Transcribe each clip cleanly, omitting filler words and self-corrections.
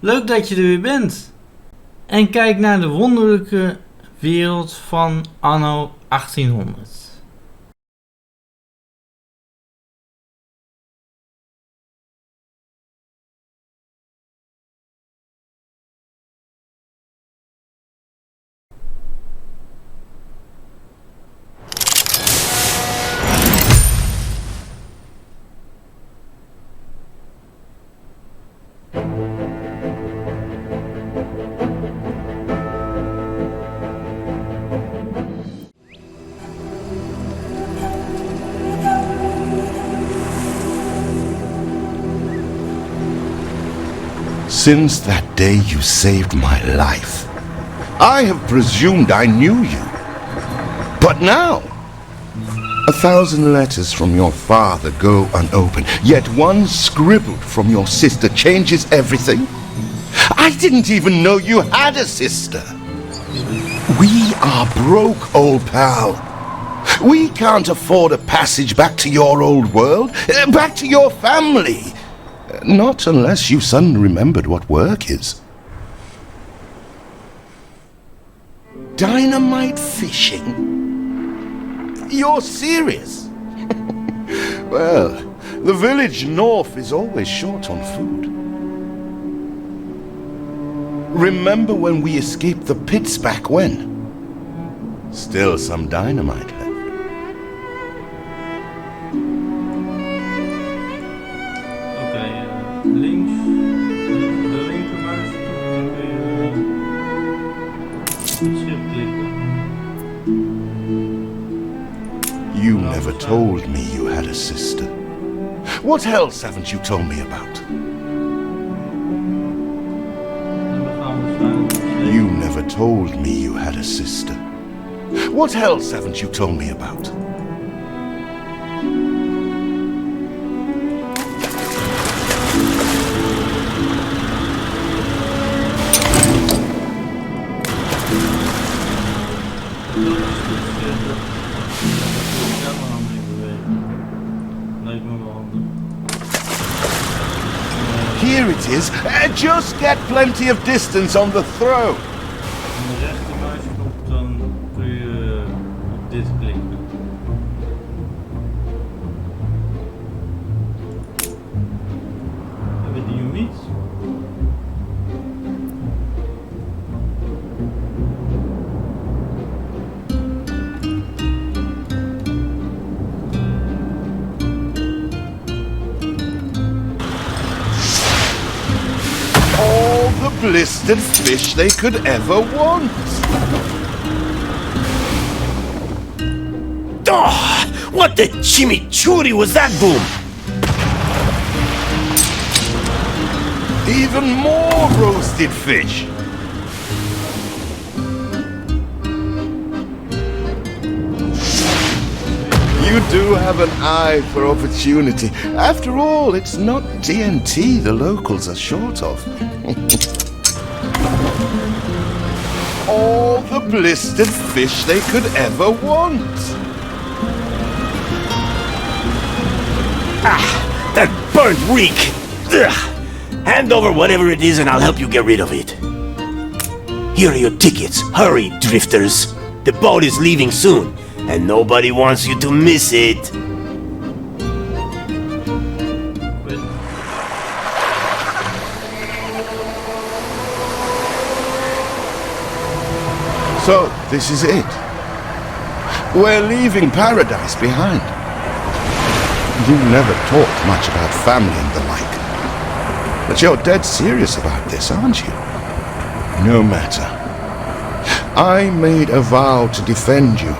Leuk dat je er weer bent. En kijk naar de wonderlijke wereld van anno 1800. Since that day you saved my life, I have presumed I knew you. But now, 1,000 letters from your father go unopened, yet one scribbled from your sister changes everything. I didn't even know you had a sister. We are broke, old pal. We can't afford a passage back to your old world, back to your family. Not unless you suddenly remembered what work is. Dynamite fishing? You're serious? Well, the village north is always short on food. Remember when we escaped the pits back when? Still some dynamite left. Links, de linkermuis, dan kun je het schip klikken. You never told me you had a sister. What else haven't you told me about? You never told me you had a sister. What else haven't you told me about? Here it is. Just get plenty of distance on the throw. Met de rechtermuisknop dan kun je op dit klikken. Hebben we dynamiet? Blistered fish they could ever want. Oh, what the chimichurri was that boom? Even more roasted fish. You do have an eye for opportunity. After all, it's not TNT the locals are short of. All the blistered fish they could ever want. Ah, that burnt reek! Ugh. Hand over whatever it is and I'll help you get rid of it. Here are your tickets. Hurry, drifters. The boat is leaving soon, and nobody wants you to miss it. So, this is it. We're leaving paradise behind. You never talked much about family and the like. But you're dead serious about this, aren't you? No matter. I made a vow to defend you.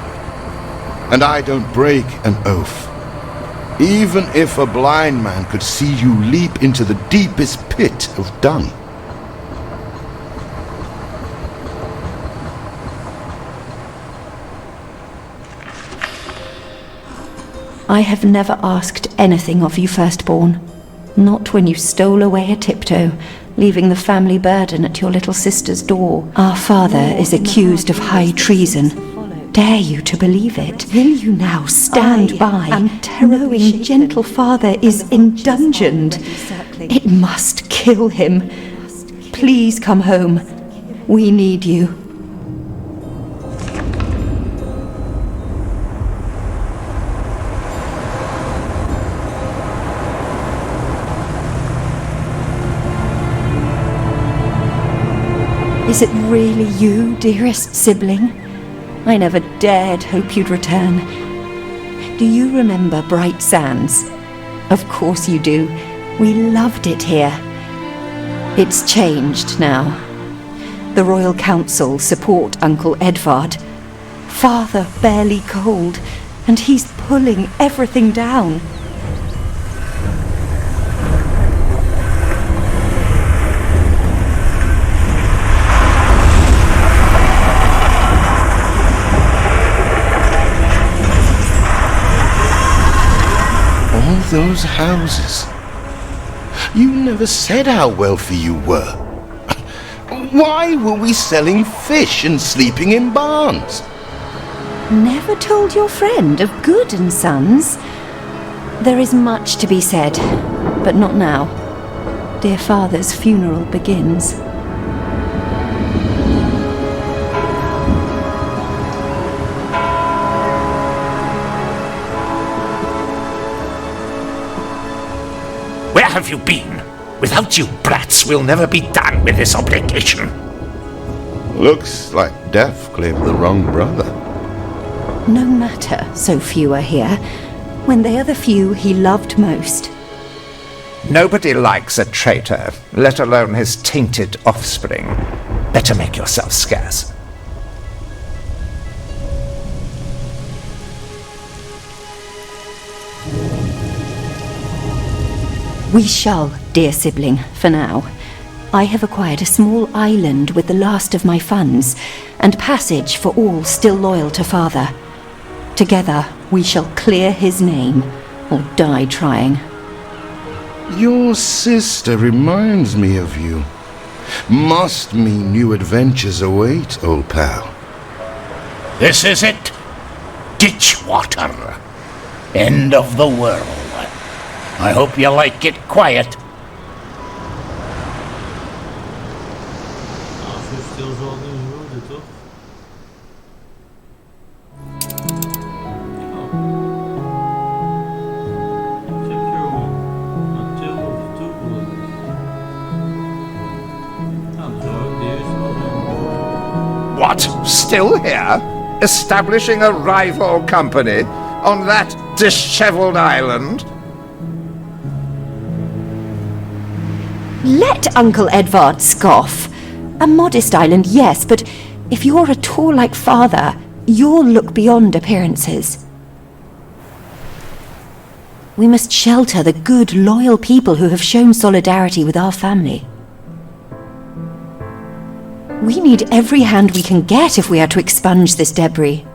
And I don't break an oath. Even if a blind man could see you leap into the deepest pit of dung. I have never asked anything of you, firstborn. Not when you stole away a tiptoe, leaving the family burden at your little sister's door. Our father is accused of high treason. Dare you to believe it? Will you now stand by, knowing gentle father is indungeoned? It must kill him. please come home. We need you. Is it really you, dearest sibling? I never dared hope you'd return. Do you remember Bright Sands? Of course you do. We loved it here. It's changed now. The Royal Council support Uncle Edvard. Father barely cold, and he's pulling everything down. All those houses. You never said how wealthy you were. Why were we selling fish and sleeping in barns? Never told your friend of Good and Sons? There is much to be said, but not now. Dear father's funeral begins. Where have you been? Without you brats, we'll never be done with this obligation. Looks like Death claimed the wrong brother. No matter, so few are here, when they are the few he loved most. Nobody likes a traitor, let alone his tainted offspring. Better make yourself scarce. We shall, dear sibling, for now. I have acquired a small island with the last of my funds, and passage for all still loyal to father. Together we shall clear his name, or die trying. Your sister reminds me of you. Must mean new adventures await, old pal. This is it. Ditch water. End of the world. I hope you like it quiet. Als we stil zal doen, hoorde toch? Secure until of two bullets. Nou, zo ook de eerste wel doen. What? Still here? Establishing a rival company on that disheveled island? Let Uncle Edvard scoff. A modest island, yes, but if you're at all like father, you'll look beyond appearances. We must shelter the good, loyal people who have shown solidarity with our family. We need every hand we can get if we are to expunge this debris.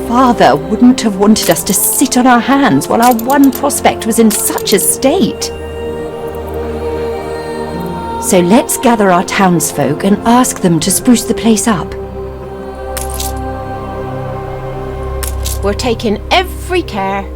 Father wouldn't have wanted us to sit on our hands while our one prospect was in such a state. So let's gather our townsfolk and ask them to spruce the place up. We're taking every care.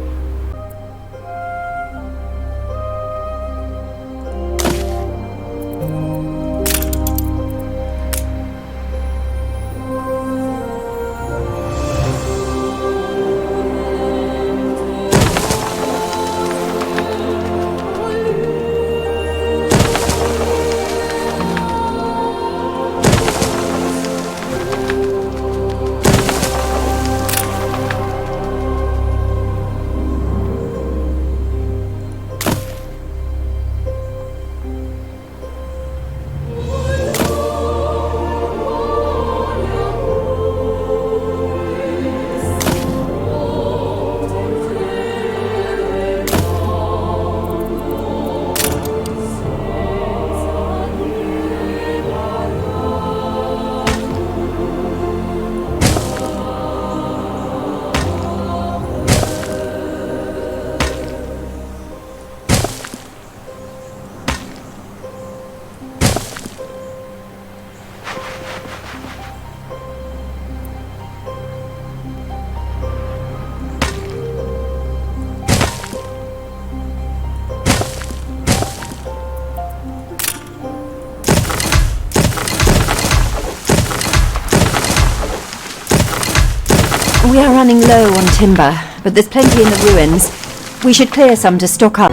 We are running low on timber, but there's plenty in the ruins. We should clear some to stock up.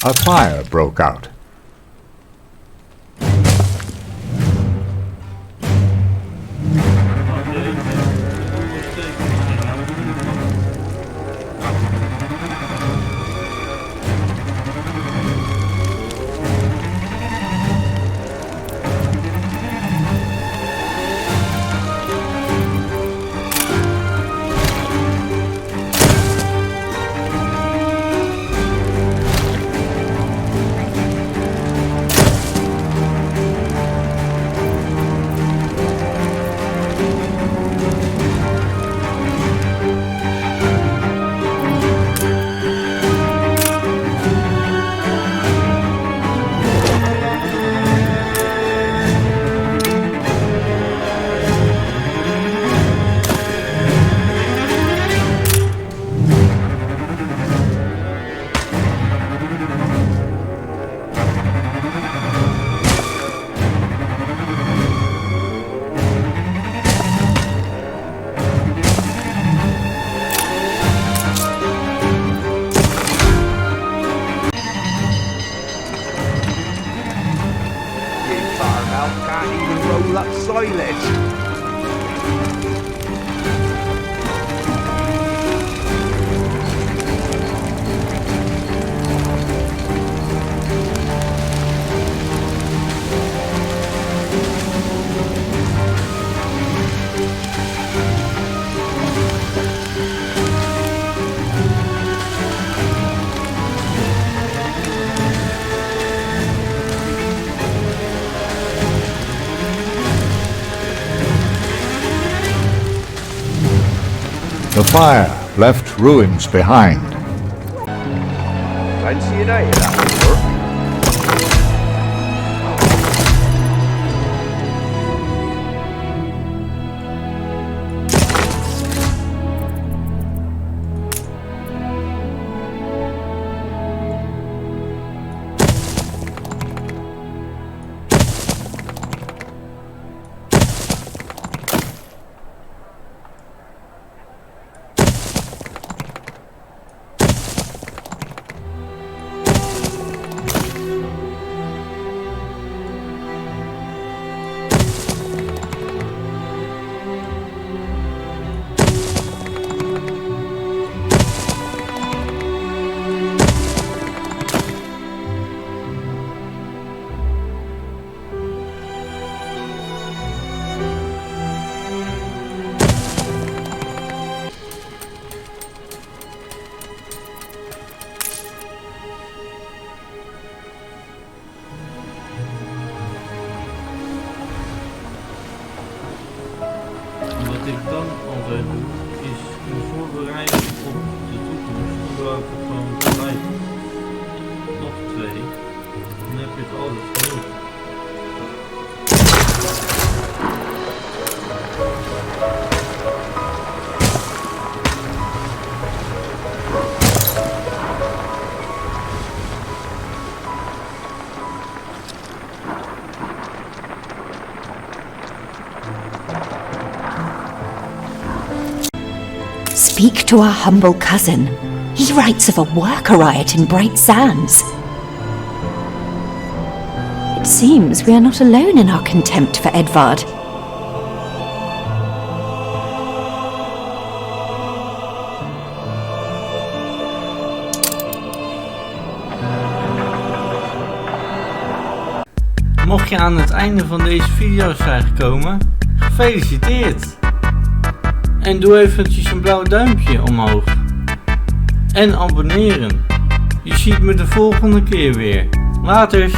A fire broke out. Can't even roll up silage. The fire left ruins behind. Fancy an eye that would work. Wat ik dan altijd doe, is me voorbereiden op de toekomst. Dan doe ik gewoon gelijk nog 2. Dan heb je het altijd genoeg. Speak to our humble cousin. He writes of a worker riot in Bright Sands. It seems we are not alone in our contempt for Edvard. Mocht je aan het einde van deze video zijn gekomen, gefeliciteerd! En doe eventjes een blauw duimpje omhoog. En abonneren. Je ziet me de volgende keer weer. Laters!